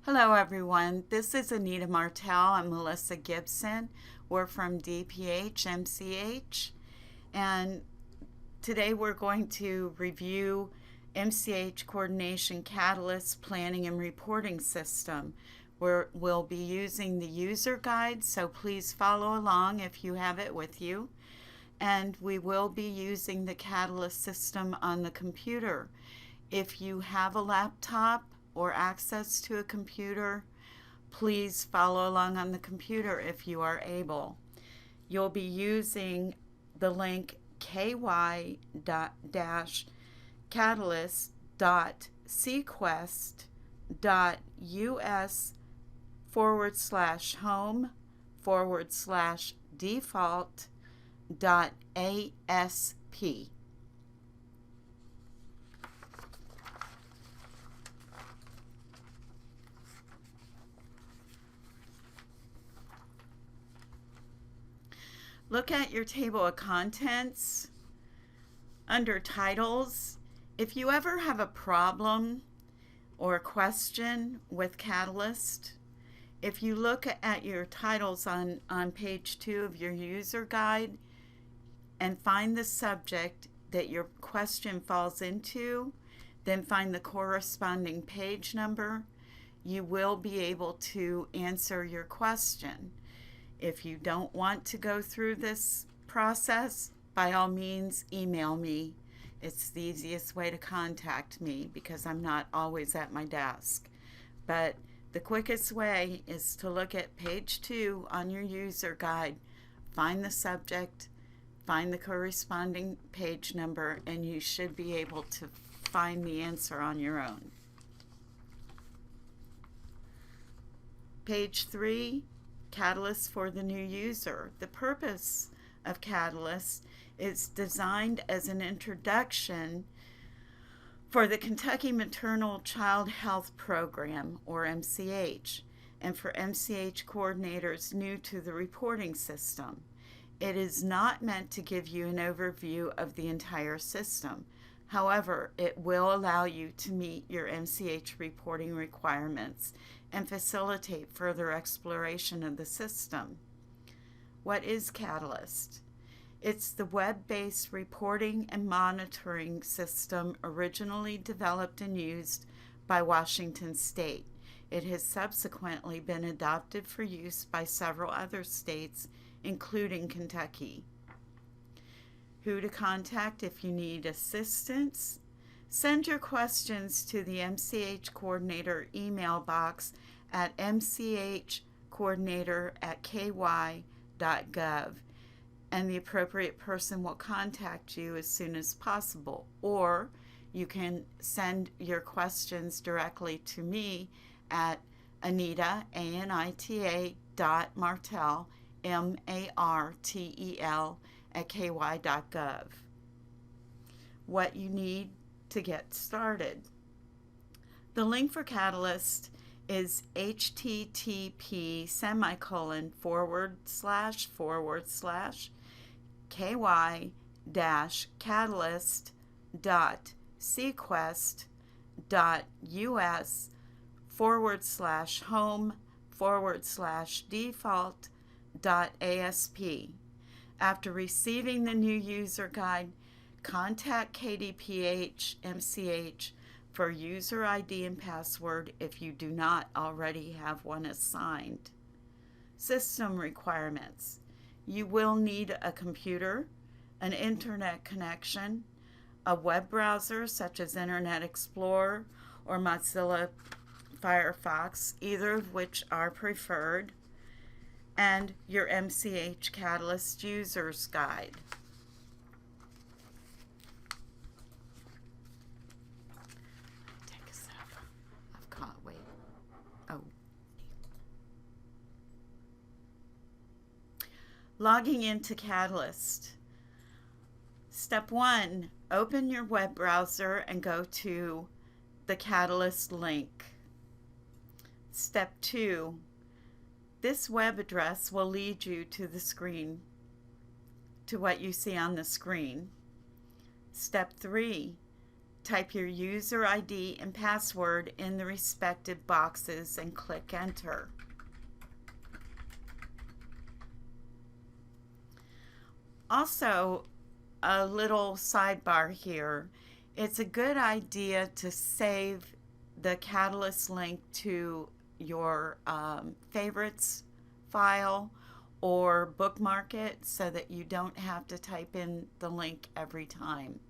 Hello everyone, this is Anita Martell and Melissa Gibson. We're from DPH MCH, and today we're going to review MCH Coordination Catalyst Planning and Reporting System. We'll be using the user guide, so please follow along if you have it with you. And we will be using the Catalyst system on the computer. If you have a laptop or access to a computer, please follow along on the computer if you are able. You'll be using the link ky.sequest.us/home/default.asp. Look at your table of contents. Under titles, if you ever have a problem or a question with Catalyst, if you look at your titles on page 2 of your user guide and find the subject that your question falls into, then find the corresponding page number, you will be able to answer your question. If you don't want to go through this process, by all means, email me. It's the easiest way to contact me because I'm not always at my desk. But the quickest way is to look at page 2 on your user guide, find the subject, find the corresponding page number, and you should be able to find the answer on your own. Page 3, Catalyst for the new user. The purpose of Catalyst is designed as an introduction for the Kentucky Maternal Child Health Program, or MCH, and for MCH coordinators new to the reporting system. It is not meant to give you an overview of the entire system. However, it will allow you to meet your MCH reporting requirements and facilitate further exploration of the system. What is Catalyst? It's the web-based reporting and monitoring system originally developed and used by Washington State. It has subsequently been adopted for use by several other states, including Kentucky. Who to contact if you need assistance? Send your questions to the MCH Coordinator email box at mchcoordinator@ky.gov, and the appropriate person will contact you as soon as possible. Or you can send your questions directly to me at Anita, ANITA.Martell, MARTEL, @ky.gov. What you need to get started. The link for Catalyst is https://ky-catalyst.sequest.us/home/default.asp. After receiving the new user guide, contact KDPH MCH for user ID and password if you do not already have one assigned. System requirements. You will need a computer, an internet connection, a web browser such as Internet Explorer or Mozilla Firefox, either of which are preferred, and your MCH Catalyst User's Guide. Take a sip. I've caught, wait. Oh. Logging into Catalyst. Step 1, open your web browser and go to the Catalyst link. Step 2, this web address will lead you to the screen, to what you see on the screen. Step 3, Type your user ID and password in the respective boxes and click enter. Also, a little sidebar here. It's a good idea to save the Catalyst link to your favorites file or bookmark it so that you don't have to type in the link every time.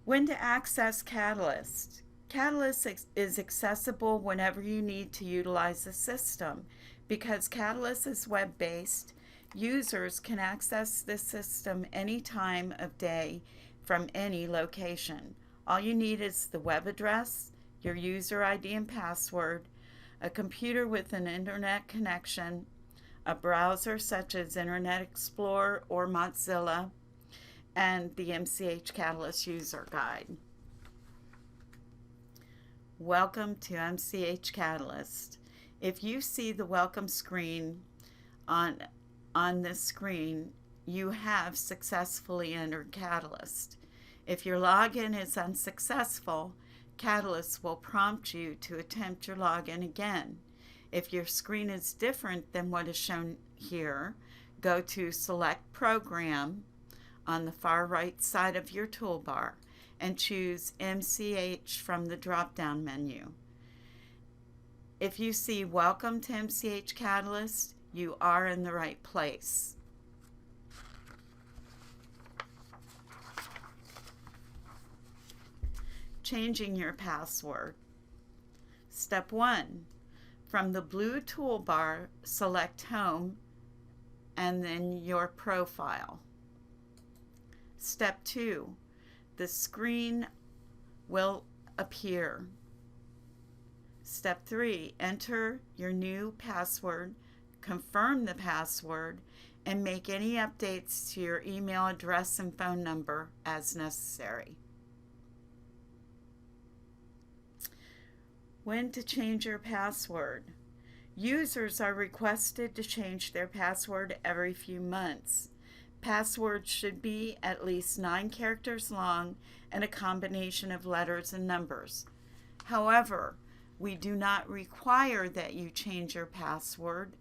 When to access Catalyst. Catalyst is accessible whenever you need to utilize the system. Because Catalyst is web-based, users can access the system any time of day from any location. All you need is the web address, your user ID and password, a computer with an internet connection, a browser such as Internet Explorer or Mozilla, and the MCH Catalyst User Guide. Welcome to MCH Catalyst. If you see the welcome screen on this screen, you have successfully entered Catalyst. If your login is unsuccessful, Catalyst will prompt you to attempt your login again. If your screen is different than what is shown here, go to Select Program on the far right side of your toolbar and choose MCH from the drop-down menu. If you see Welcome to MCH Catalyst, you are in the right place. Changing your password. Step 1. From the blue toolbar, select Home and then your profile. Step 2. The screen will appear. Step 3. Enter your new password, confirm the password, and make any updates to your email address and phone number as necessary. When to change your password. Users are requested to change their password every few months. Passwords should be at least 9 characters long and a combination of letters and numbers. However, we do not require that you change your password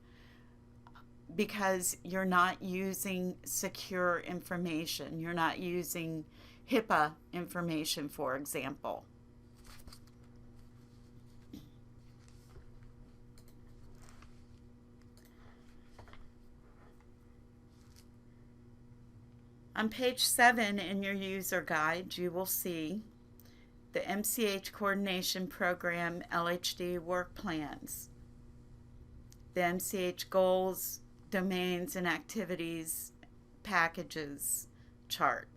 because you're not using secure information. You're not using HIPAA information, for example. On page 7 in your user guide, you will see the MCH Coordination Program LHD work plans, the MCH goals, domains, and activities packages chart.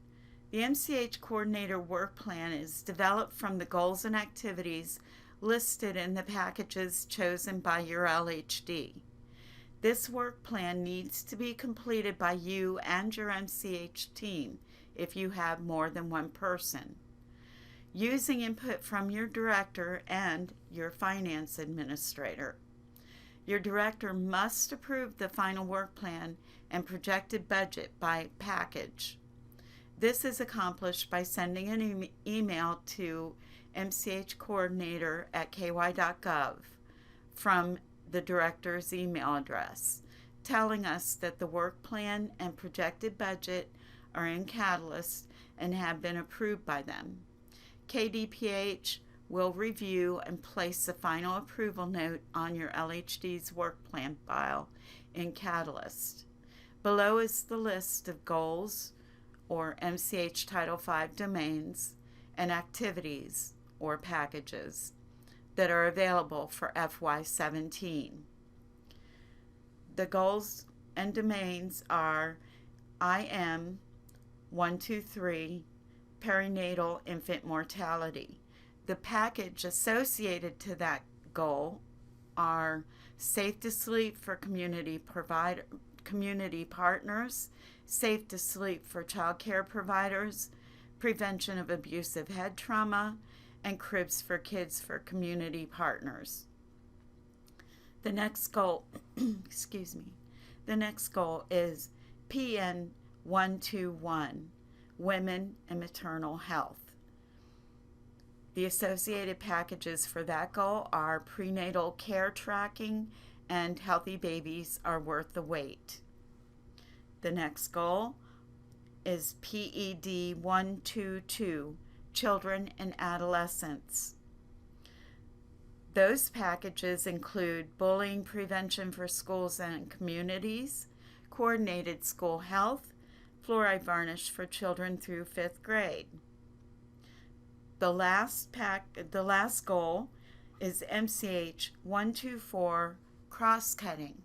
The MCH Coordinator work plan is developed from the goals and activities listed in the packages chosen by your LHD. This work plan needs to be completed by you and your MCH team if you have more than one person, using input from your director and your finance administrator. Your director must approve the final work plan and projected budget by package. This is accomplished by sending an email to mchcoordinator@ky.gov from the director's email address, telling us that the work plan and projected budget are in Catalyst and have been approved by them. KDPH will review and place the final approval note on your LHD's work plan file in Catalyst. Below is the list of goals, or MCH Title V domains, and activities, or packages, that are available for FY17. The goals and domains are IM 123, perinatal infant mortality. The package associated to that goal are Safe to Sleep for community partners, Safe to Sleep for child care providers, prevention of abusive head trauma, and cribs for kids for community partners. The next goal, the next goal is PN 121, women, and maternal health. The associated packages for that goal are prenatal care tracking and healthy babies are worth the wait. The next goal is PED 122, children and adolescents. Those packages include bullying prevention for schools and communities, coordinated school health, fluoride varnish for children through 5th grade. The last goal is MCH 124, cross-cutting.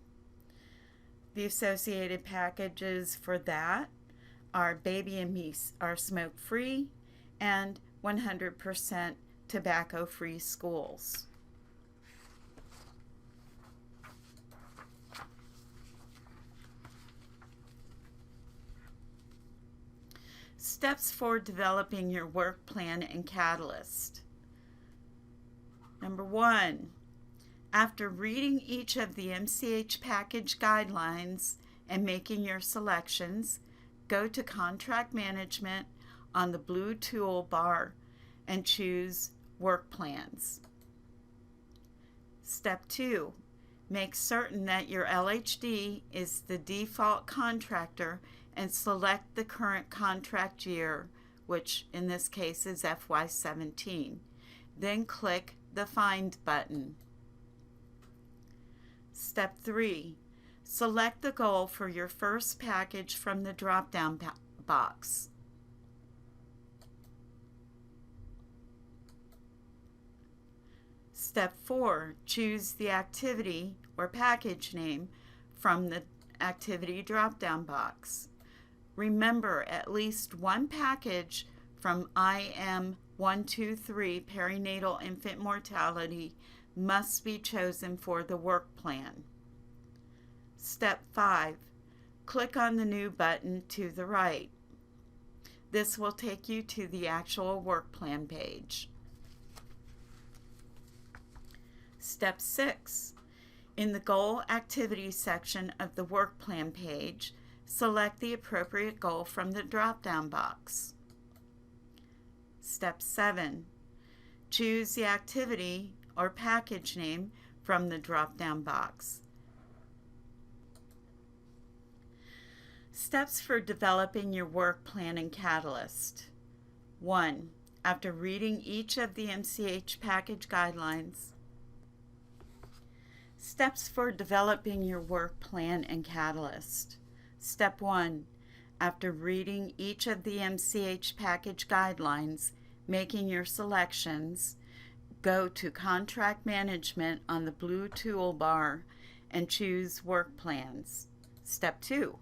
The associated packages for that are Baby and Me are smoke-free and 100% tobacco-free schools. Steps for developing your work plan and catalyst. Number 1, after reading each of the MCH package guidelines and making your selections, go to Contract Management on the blue toolbar and choose Work Plans. Step 2, make certain that your LHD is the default contractor and select the current contract year, which in this case is FY17. Then click the Find button. Step 3, select the goal for your first package from the drop-down box. Step 4, choose the activity or package name from the activity drop-down box. Remember, at least one package from IM123, perinatal infant mortality, must be chosen for the work plan. Step 5, click on the New button to the right. This will take you to the actual work plan page. Step 6, in the Goal Activities section of the work plan page, select the appropriate goal from the drop-down box. Step 7, choose the activity or package name from the drop-down box. Steps for developing your work plan and catalyst. 1, after reading each of the MCH package guidelines. Steps for developing your work plan and catalyst. Step 1, after reading each of the MCH package guidelines, making your selections, go to Contract Management on the blue toolbar and choose Work Plans. Step 2,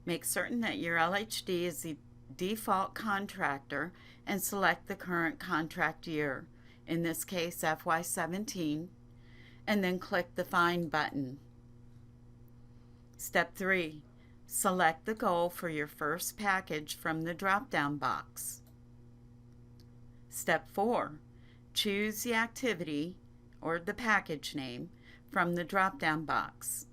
make certain that your LHD is the default contractor and select the current contract year, in this case FY17, and then click the Find button. Step 3, select the goal for your first package from the drop-down box. Step 4, choose the activity or the package name from the drop-down box.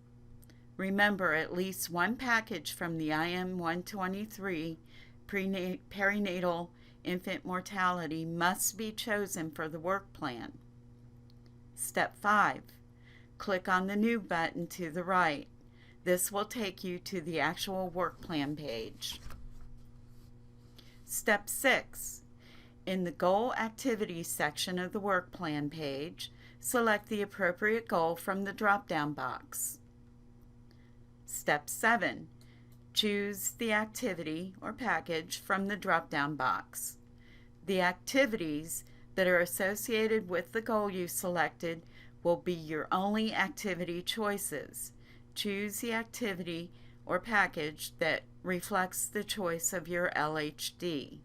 Remember, at least one package from the IM123 perinatal infant mortality must be chosen for the work plan. Step 5, click on the New button to the right. This will take you to the actual work plan page. Step 6, in the Goal Activities section of the work plan page, select the appropriate goal from the drop-down box. Step 7, choose the activity or package from the drop-down box. The activities that are associated with the goal you selected will be your only activity choices. Choose the activity or package that reflects the choice of your LHD.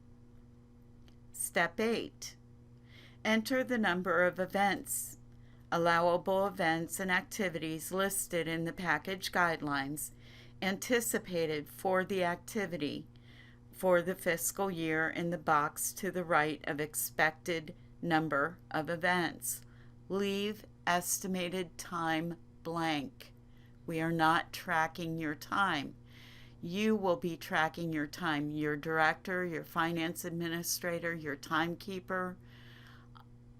Step 8, enter the number of events, allowable events and activities listed in the package guidelines anticipated for the activity for the fiscal year in the box to the right of expected number of events. Leave estimated time blank. We are not tracking your time. You will be tracking your time. Your director, your finance administrator, your timekeeper,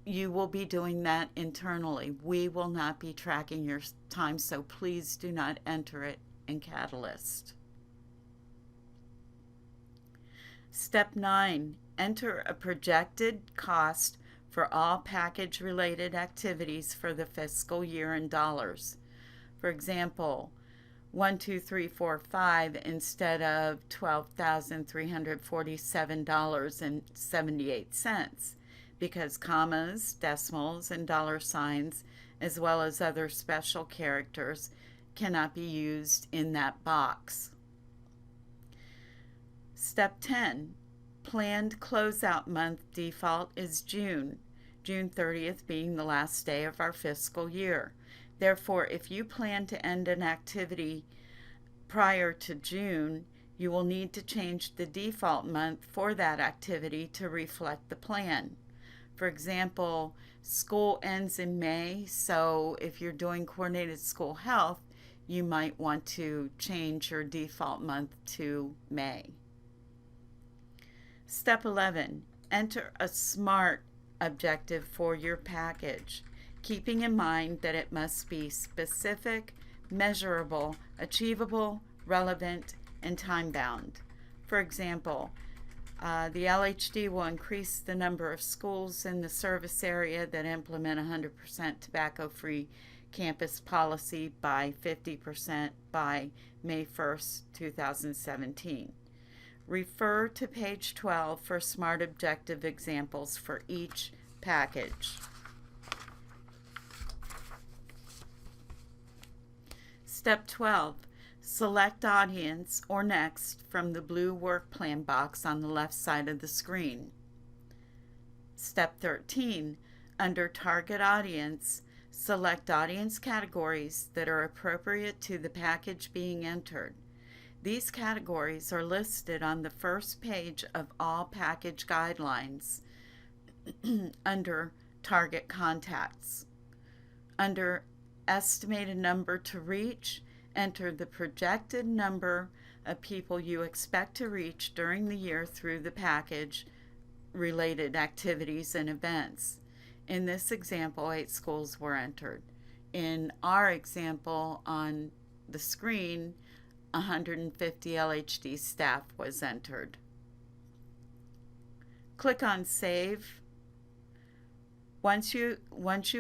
you will be doing that internally. We will not be tracking your time, so please do not enter it in Catalyst. Step 9, enter a projected cost for all package-related activities for the fiscal year in dollars. For example, 1, 2, 3, 4, 5 instead of $12,347.78, because commas, decimals, and dollar signs, as well as other special characters, cannot be used in that box. Step 10, planned closeout month default is June 30th being the last day of our fiscal year. Therefore, if you plan to end an activity prior to June, you will need to change the default month for that activity to reflect the plan. For example, school ends in May, so if you're doing coordinated school health, you might want to change your default month to May. Step 11, enter a SMART objective for your package, keeping in mind that it must be specific, measurable, achievable, relevant, and time-bound. For example, the LHD will increase the number of schools in the service area that implement 100% tobacco-free campus policy by 50% by May 1st, 2017. Refer to page 12 for SMART objective examples for each package. Step 12. Select Audience or Next from the blue work plan box on the left side of the screen. Step 13. Under Target Audience, select audience categories that are appropriate to the package being entered. These categories are listed on the first page of all package guidelines under Target Contacts. Under Estimated Number to Reach, enter the projected number of people you expect to reach during the year through the package related activities and events. In this example, 8 schools were entered. In our example on the screen, 150 LHD staff was entered. Click on Save. Once you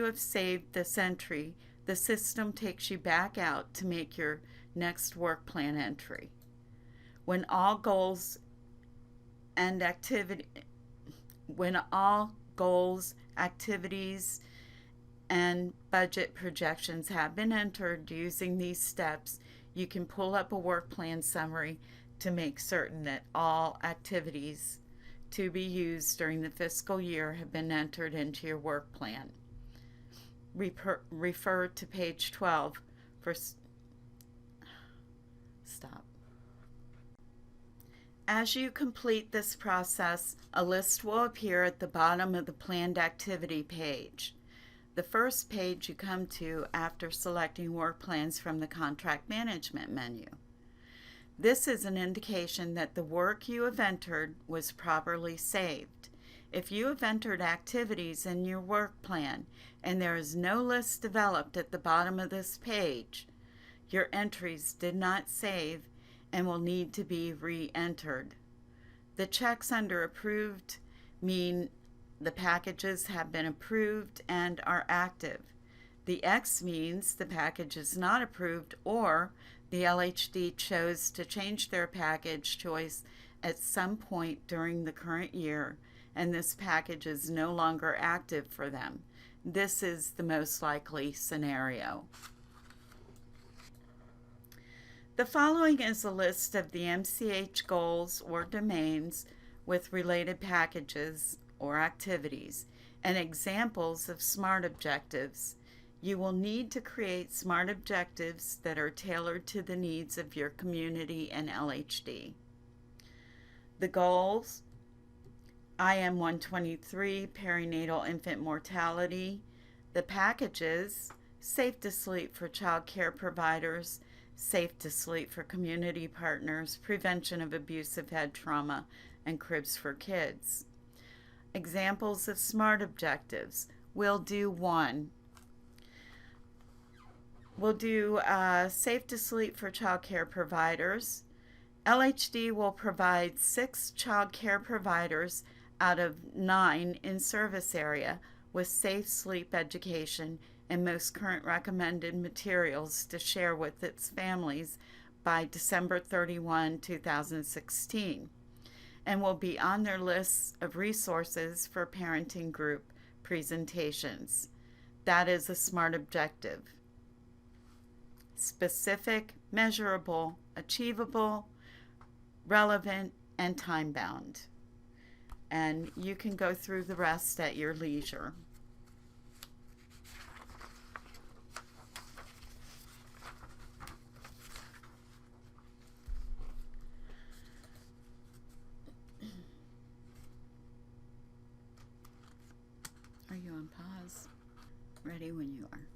have saved this entry, the system takes you back out to make your next work plan entry. When all goals, activities, and budget projections have been entered using these steps, you can pull up a work plan summary to make certain that all activities to be used during the fiscal year have been entered into your work plan. Refer to page 12 for stop. As you complete this process, a list will appear at the bottom of the planned activity page. The first page you come to after selecting work plans from the contract management menu. This is an indication that the work you have entered was properly saved. If you have entered activities in your work plan and there is no list developed at the bottom of this page, your entries did not save and will need to be re-entered. The checks under Approved mean the packages have been approved and are active. The X means the package is not approved or the LHD chose to change their package choice at some point during the current year and this package is no longer active for them. This is the most likely scenario. The following is a list of the MCH goals or domains with related packages or activities and examples of SMART objectives. You will need to create SMART objectives that are tailored to the needs of your community and LHD. The goals: IM 123, perinatal infant mortality. The packages: safe to sleep for child care providers, Safe to Sleep for community partners, prevention of abusive head trauma, and cribs for kids. Examples of SMART objectives. We'll do one. We'll do Safe to Sleep for child care providers. LHD will provide 6 child care providers out of 9 in service area with safe sleep education and most current recommended materials to share with its families by December 31, 2016, and will be on their lists of resources for parenting group presentations. That is a SMART objective. Specific, measurable, achievable, relevant, and time-bound. And you can go through the rest at your leisure. Are you on pause? Ready when you are.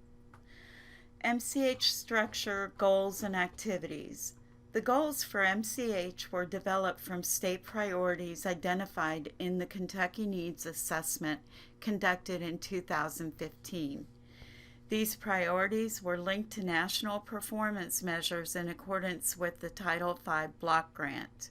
MCH structure, goals, and activities. The goals for MCH were developed from state priorities identified in the Kentucky Needs Assessment conducted in 2015. These priorities were linked to national performance measures in accordance with the Title V block grant.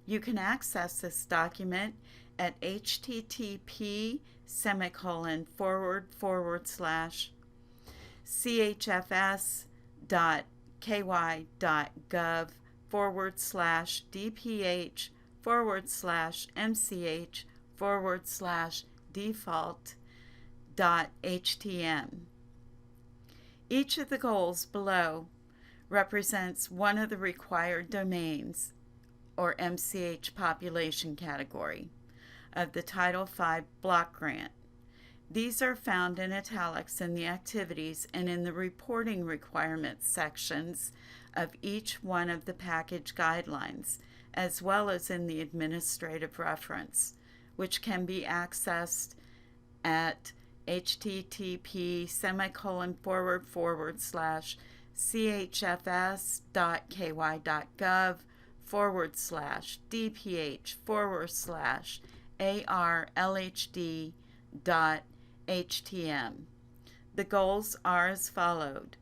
You can access this document at http://ky.gov/DPH/MCH/default.htm. Each of the goals below represents one of the required domains, or MCH population category, of the Title V block grant. These are found in italics in the activities and in the reporting requirements sections of each one of the package guidelines, as well as in the administrative reference, which can be accessed at http://chfs.ky.gov/DPH//ARLHD.htm. The goals are as followed.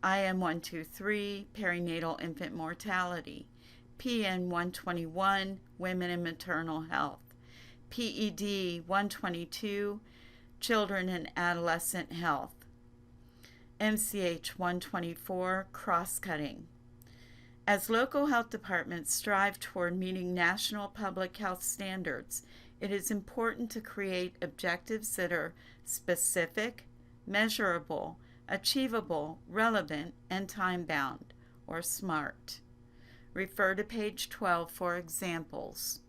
IM 123, perinatal infant mortality. PN 121, women and maternal health. PED 122, children and adolescent health. MCH 124, cross-cutting. As local health departments strive toward meeting national public health standards, it is important to create objectives that are specific, measurable, achievable, relevant, and time-bound, or SMART. Refer to page 12 for examples.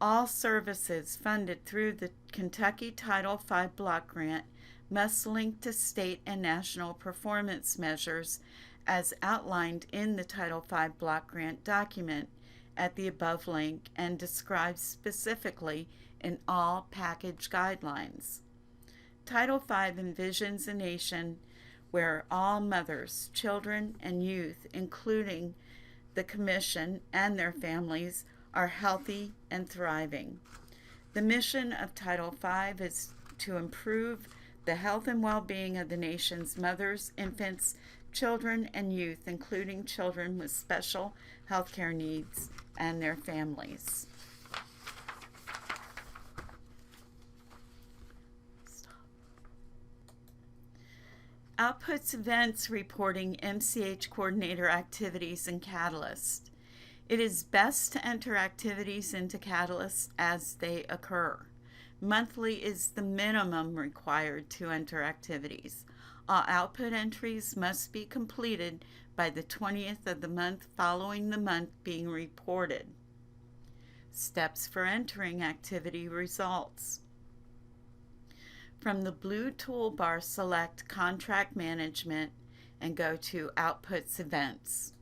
All services funded through the Kentucky Title V block grant must link to state and national performance measures as outlined in the Title V block grant document at the above link and described specifically in all package guidelines. Title V envisions a nation where all mothers, children, and youth, including the Commission and their families, are healthy and thriving. The mission of Title V is to improve the health and well-being of the nation's mothers, infants, children, and youth, including children with special health care needs and their families. Outputs, events, reporting, MCH coordinator activities, and Catalyst. It is best to enter activities into Catalyst as they occur. Monthly is the minimum required to enter activities. All output entries must be completed by the 20th of the month following the month being reported. Steps for entering activity results. From the blue toolbar, select Contract Management and go to Outputs Events.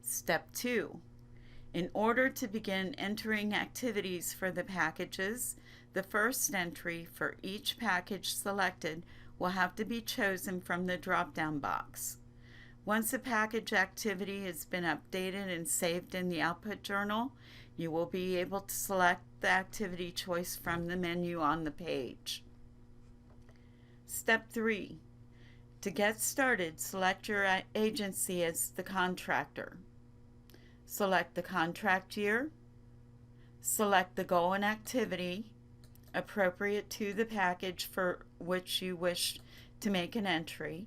Step 2. In order to begin entering activities for the packages, the first entry for each package selected will have to be chosen from the drop-down box. Once a package activity has been updated and saved in the output journal, you will be able to select the activity choice from the menu on the page. Step 3. To get started, select your agency as the contractor. Select the contract year. Select the goal and activity appropriate to the package for which you wish to make an entry.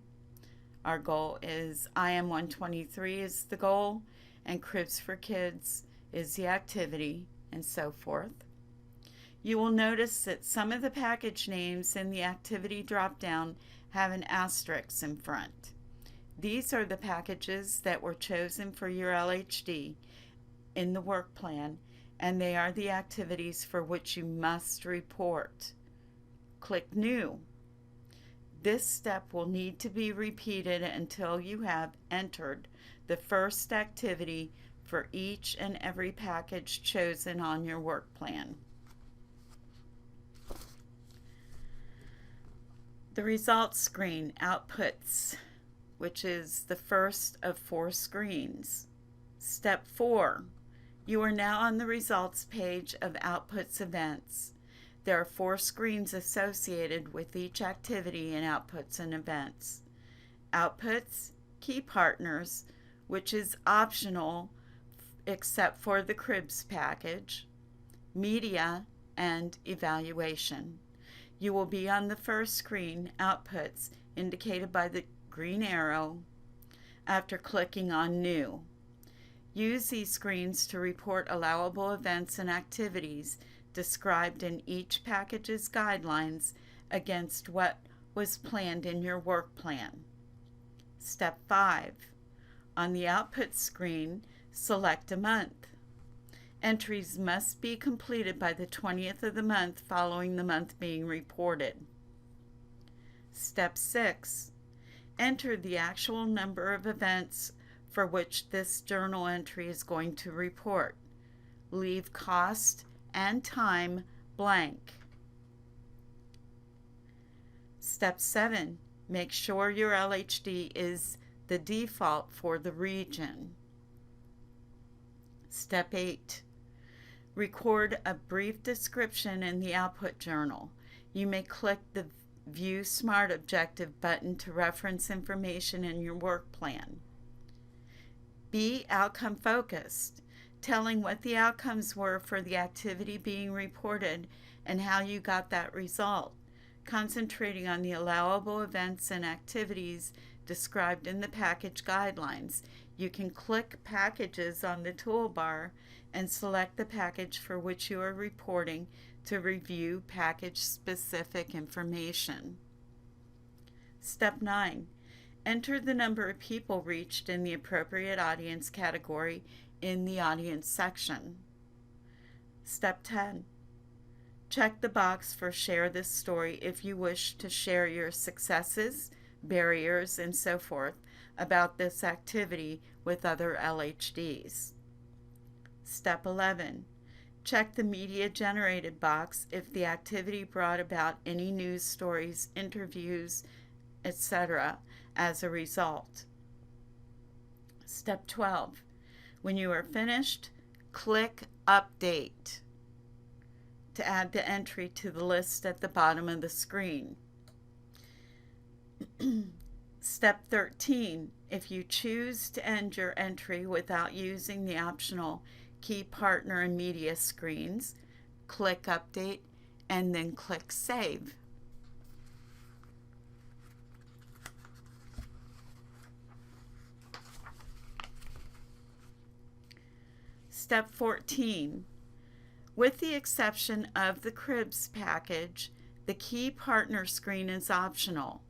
Our goal is IM 123 is the goal, and Cribs for Kids is the activity, and so forth. You will notice that some of the package names in the activity drop-down have an asterisk in front. These are the packages that were chosen for your LHD in the work plan, and they are the activities for which you must report. Click New. This step will need to be repeated until you have entered the first activity for each and every package chosen on your work plan. The results screen outputs, which is the first of 4 screens. Step 4. You are now on the results page of Outputs Events. There are 4 screens associated with each activity in Outputs and Events. Outputs, Key Partners, which is optional except for the Cribs package, Media, and Evaluation. You will be on the first screen, Outputs, indicated by the green arrow, after clicking on New. Use these screens to report allowable events and activities described in each package's guidelines against what was planned in your work plan. Step 5. On the output screen, select a month. Entries must be completed by the 20th of the month following the month being reported. Step 6. Enter the actual number of events for which this journal entry is going to report. Leave cost and time blank. Step 7. Make sure your LHD is the default for the region. Step 8. Record a brief description in the output journal. You may click the View Smart Objective button to reference information in your work plan. Be outcome focused, telling what the outcomes were for the activity being reported and how you got that result, concentrating on the allowable events and activities described in the package guidelines. You can click Packages on the toolbar and select the package for which you are reporting to review package-specific information. Step 9. Enter the number of people reached in the appropriate audience category in the audience section. Step 10. Check the box for Share this story if you wish to share your successes, barriers, and so forth about this activity with other LHDs. Step 11. Check the Media Generated box if the activity brought about any news stories, interviews, etc. as a result. Step 12. When you are finished, click Update to add the entry to the list at the bottom of the screen. Step 13. If you choose to end your entry without using the optional Key Partner and Media screens, click Update and then click Save. Step 14. With the exception of the Cribs package, the Key Partner screen is optional.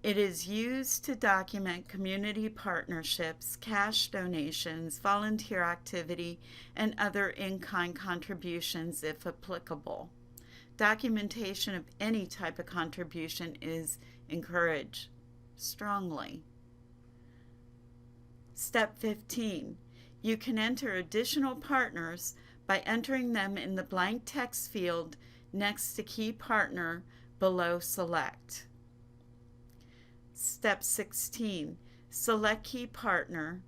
It is used to document community partnerships, cash donations, volunteer activity, and other in-kind contributions if applicable. Documentation of any type of contribution is encouraged strongly. Step 15. You can enter additional partners by entering them in the blank text field next to Key Partner below Select. Step 16, select key partner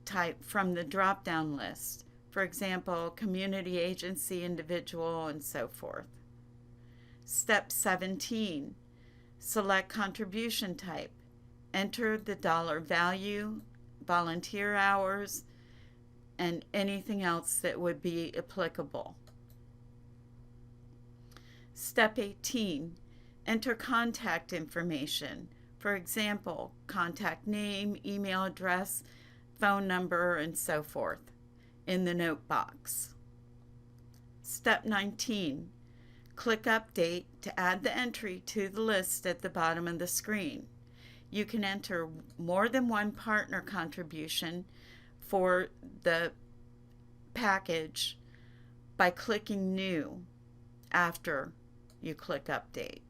type from the drop-down list. For example, community agency, individual, and so forth. Step 17, select contribution type. Enter the dollar value, volunteer hours, and anything else that would be applicable. Step 18, enter contact information. For example, contact name, email address, phone number, and so forth in the note box. Step 19, click Update to add the entry to the list at the bottom of the screen. You can enter more than one partner contribution for the package by clicking New after you click Update,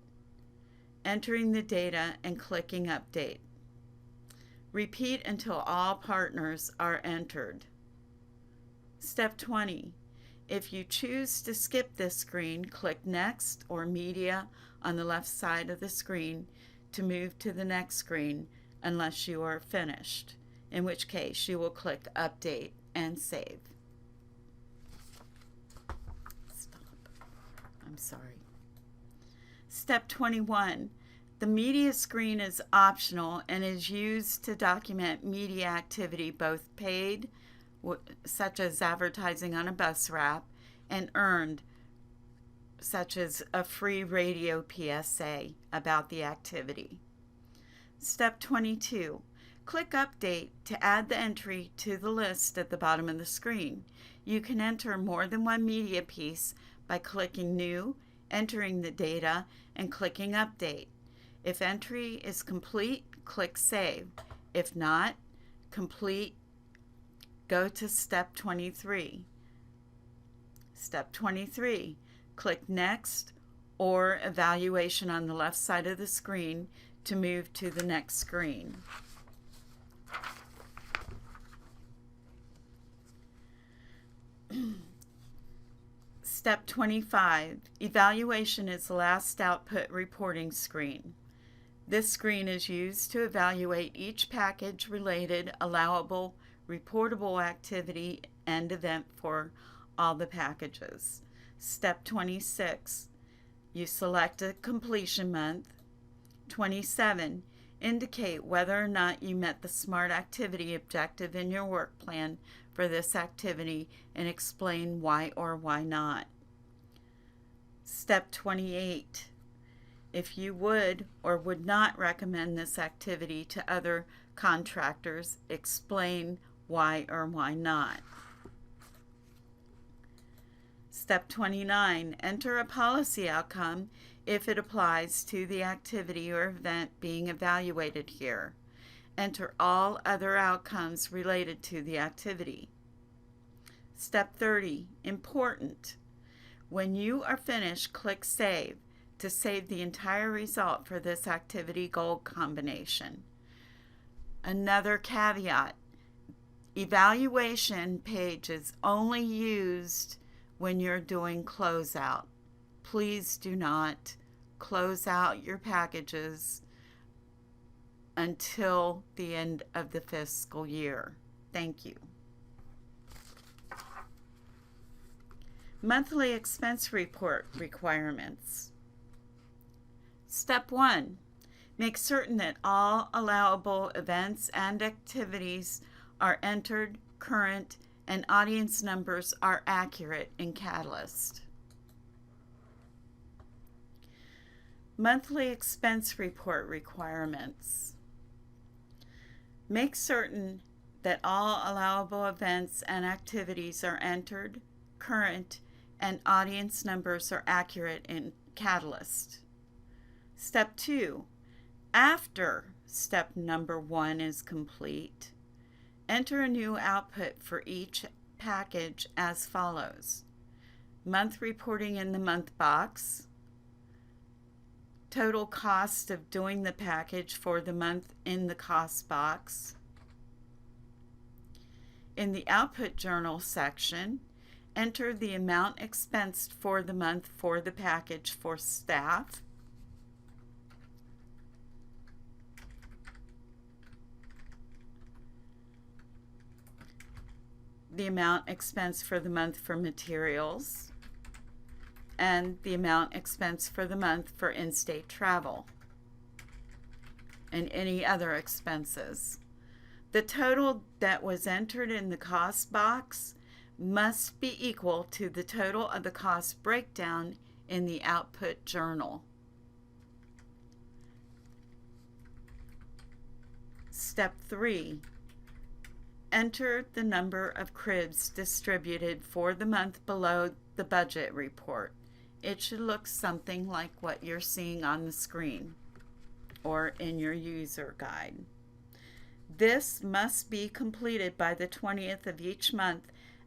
entering the data and clicking Update. Repeat until all partners are entered. Step 20. If you choose to skip this screen, click Next or Media on the left side of the screen to move to the next screen unless you are finished, in which case you will click Update and save. Stop. I'm sorry. Step 21. The media screen is optional and is used to document media activity, both paid, such as advertising on a bus wrap, and earned, such as a free radio PSA about the activity. Step 22. Click Update to add the entry to the list at the bottom of the screen. You can enter more than one media piece by clicking New, entering the data, and clicking Update. If entry is complete, click Save. If not complete, go to Step 23. Step 23, click Next or Evaluation on the left side of the screen to move to the next screen. Step 25, Evaluation is the last output reporting screen. This screen is used to evaluate each package-related allowable reportable activity and event for all the packages. Step 26, you select a completion month. 27, indicate whether or not you met the SMART activity objective in your work plan for this activity and explain why or why not. Step 28, if you would or would not recommend this activity to other contractors, explain why or why not. Step 29, enter a policy outcome if it applies to the activity or event being evaluated here. Enter all other outcomes related to the activity. Step 30, important. When you are finished, click Save to save the entire result for this activity goal combination. Another caveat, evaluation page is only used when you're doing closeout. Please do not close out your packages until the end of the fiscal year. Thank you. Monthly expense report requirements. Step 1. Make certain that all allowable events and activities are entered, current, and audience numbers are accurate in Catalyst. Monthly expense report requirements. Make certain that all allowable events and activities are entered, current, and audience numbers are accurate in Catalyst. Step 2. After step number 1 is complete, enter a new output for each package as follows. Month reporting in the month box, total cost of doing the package for the month in the cost box. In the output journal section, enter the amount expensed for the month for the package for staff. the amount expense for the month for materials, and the amount expense for the month for in-state travel and any other expenses. The total that was entered in the cost box must be equal to the total of the cost breakdown in the output journal. Step 3. Enter the number of cribs distributed for the month below the budget report. It should look something like what you're seeing on the screen or in your user guide. This must be completed by the 20th of each month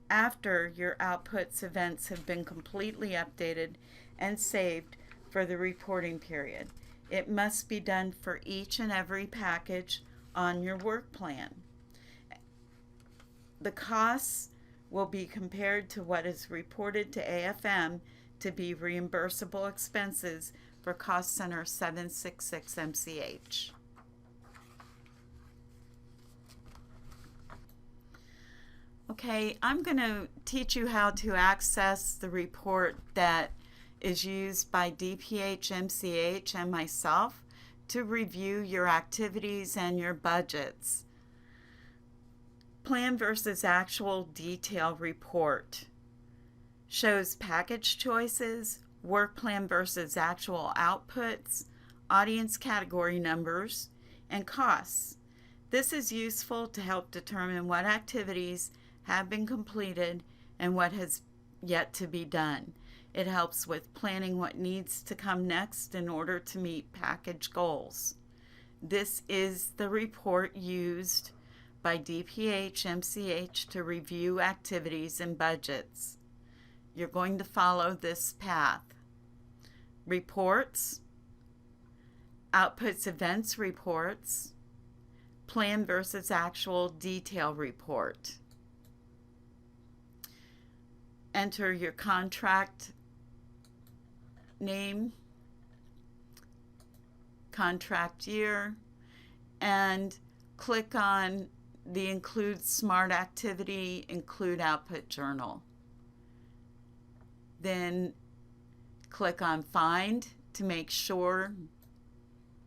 after your outputs events have been completely updated and saved for the reporting period. It must be done for each and every package on your work plan. The costs will be compared to what is reported to AFM to be reimbursable expenses for Cost Center 766 MCH. Okay, I'm going to teach you how to access the report that is used by DPH, MCH, and myself to review your activities and your budgets. Plan versus actual detail report shows package choices, work plan versus actual outputs, audience category numbers, and costs. This is useful to help determine what activities have been completed and what has yet to be done. It helps with planning what needs to come next in order to meet package goals. This is the report used by DPH, MCH to review activities and budgets. You're going to follow this path. Reports, outputs events reports, plan versus actual detail report. Enter your contract name, contract year, and click on the Include Smart Activity, Include Output Journal. Then click on Find to make sure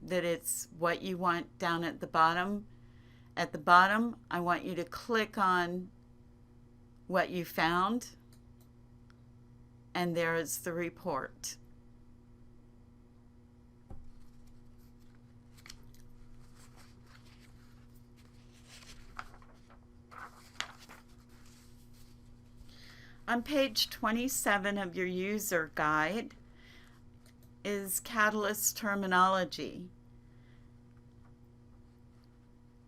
that it's what you want down at the bottom. At the bottom, I want you to click on what you found, and there is the report. On page 27 of your user guide is Catalyst terminology.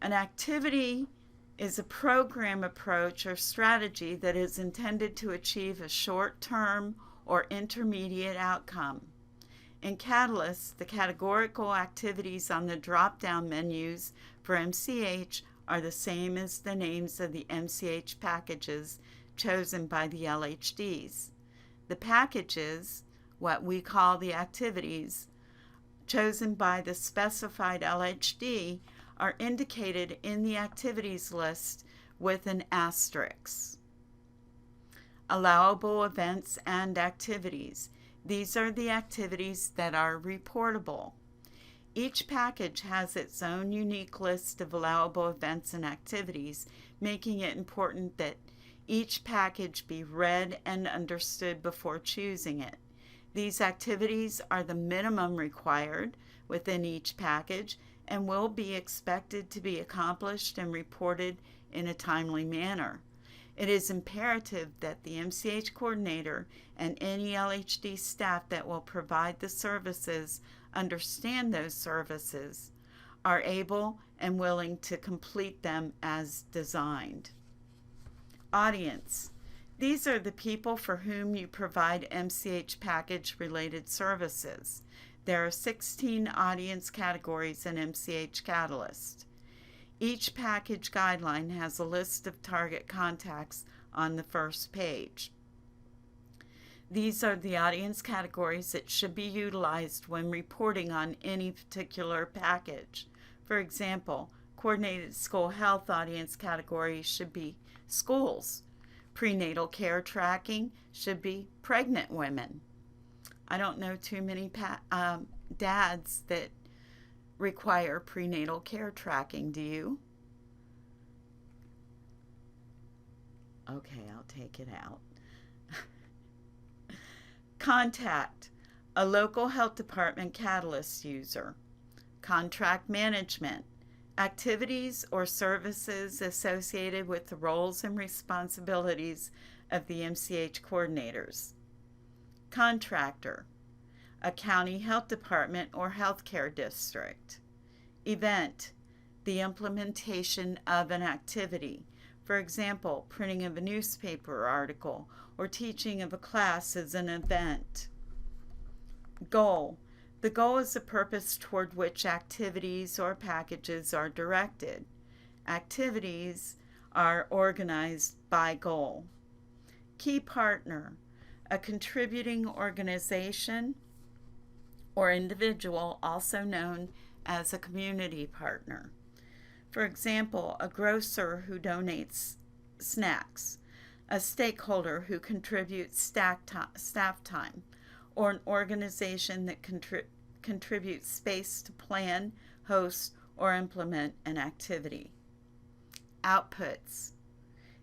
An activity is a program approach or strategy that is intended to achieve a short-term or intermediate outcome. In Catalyst, the categorical activities on the drop-down menus for MCH are the same as the names of the MCH packages chosen by the LHDs. The packages, what we call the activities, chosen by the specified LHD are indicated in the activities list with an asterisk. Allowable events and activities. These are the activities that are reportable. Each package has its own unique list of allowable events and activities, making it important that each package be read and understood before choosing it. These activities are the minimum required within each package and will be expected to be accomplished and reported in a timely manner. It is imperative that the MCH coordinator and any LHD staff that will provide the services understand those services, are able and willing to complete them as designed. Audience. These are the people for whom you provide MCH package-related services. There are 16 audience categories in MCH Catalyst. Each package guideline has a list of target contacts on the first page. These are the audience categories that should be utilized when reporting on any particular package. For example, coordinated school health audience category should be schools. Prenatal care tracking should be pregnant women. I don't know too many dads that require prenatal care tracking. Do you? Okay, I'll take it out. Contact a local health department Catalyst user. Contract management. Activities or services associated with the roles and responsibilities of the MCH coordinators. Contractor. A county health department or healthcare district. Event. The implementation of an activity. For example, printing of a newspaper article or teaching of a class is an event. Goal. The goal is the purpose toward which activities or packages are directed. Activities are organized by goal. Key partner. A contributing organization or individual, also known as a community partner. For example, a grocer who donates snacks, a stakeholder who contributes staff time, or an organization that contributes space to plan, host, or implement an activity. Outputs.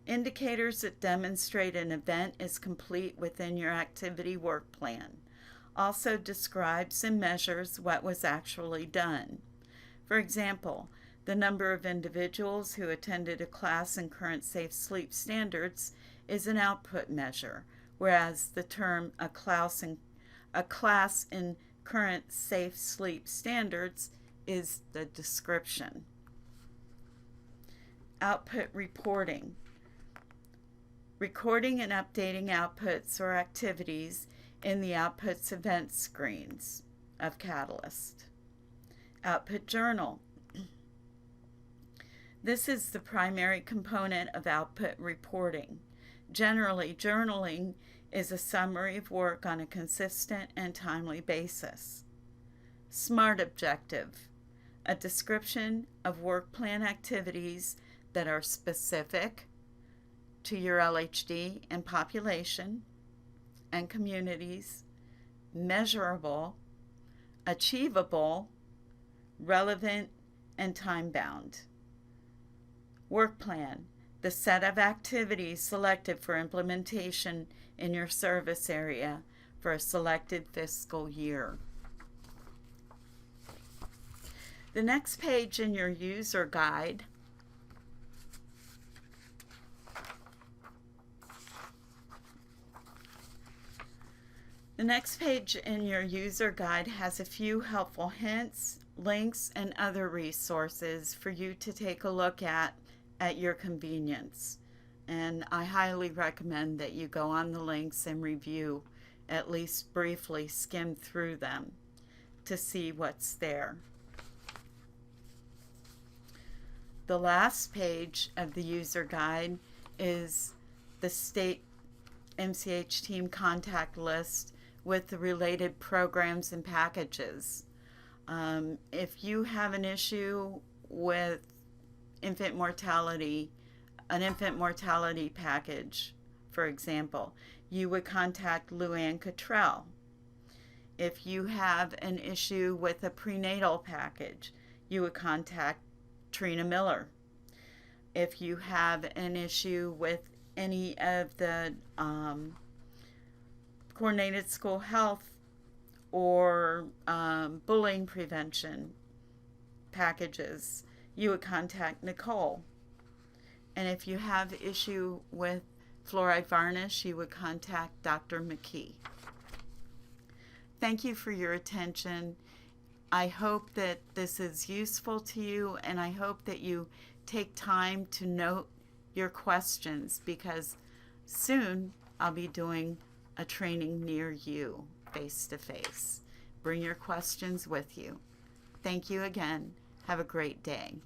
Indicators that demonstrate an event is complete within your activity work plan. Also describes and measures what was actually done. For example, the number of individuals who attended a class in current safe sleep standards is an output measure, whereas the term a class in current safe sleep standards is the description. Output reporting. Recording and updating outputs or activities in the outputs event screens of Catalyst. Output journal. This is the primary component of output reporting. Generally, journaling is a summary of work on a consistent and timely basis. SMART objective. A description of work plan activities that are specific to your LHD and population and communities, measurable, achievable, relevant, and time-bound. Work plan. The set of activities selected for implementation in your service area for a selected fiscal year. The next page in your user guide has a few helpful hints, links, and other resources for you to take a look at your convenience. And I highly recommend that you go on the links and review, at least briefly skim through them to see what's there. The last page of the user guide is the state MCH team contact list with the related programs and packages. If you have an issue with infant mortality, an infant mortality package, for example, you would contact Luann Cottrell. If you have an issue with a prenatal package, you would contact Trina Miller. If you have an issue with any of the coordinated school health or bullying prevention packages, you would contact Nicole. And if you have issue with fluoride varnish, you would contact Dr. McKee. Thank you for your attention. I hope that this is useful to you, and I hope that you take time to note your questions, because soon I'll be doing a training near you, face-to-face. Bring your questions with you. Thank you again. Have a great day.